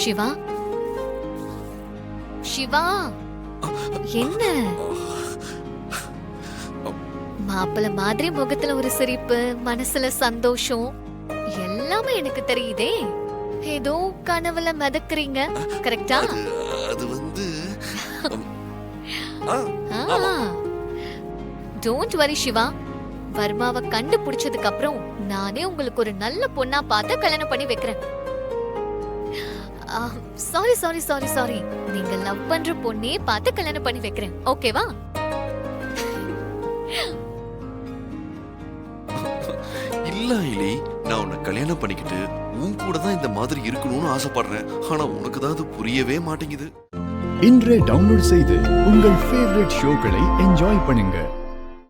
சிவா, சிவா, என்ன மாப்பிள்ள மாதிரி முகத்துல ஒரு சிரிப்பு, மனசுல சந்தோஷம், எல்லாமே எனக்கு தெரியுதே. ஏதோ கனவுல மிதக்குறீங்க, கரெக்டா? அது வந்து டோன்ட் வரி சிவா. வர்மாவை கண்டுபிடிச்சதுக்கு அப்புறம் நானே உங்களுக்கு ஒரு நல்ல பொண்ணா பார்த்து கல்யாணம் பண்ணி வைக்கிறேன். சாரி சாரி சாரி சாரி, நீங்க லவ் பண்ற பொண்ணே பார்த்து கல்யாணம் பண்ணி வைக்கிறேன், ஓகேவா? இல்ல இலி, நான் உன்னை கல்யாணம் பண்ணிக்கிட்டு உன் கூட தான் இந்த மாதிரி இருக்கணும்னு ஆசைப்படுறேன். ஆனா உனக்கு தான் அது புரியவே மாட்டேங்குது. இன்றே டவுன்லோட் செய்து உங்கள் ஃபேவரட் ஷோக்களை என்ஜாய் பண்ணுங்க.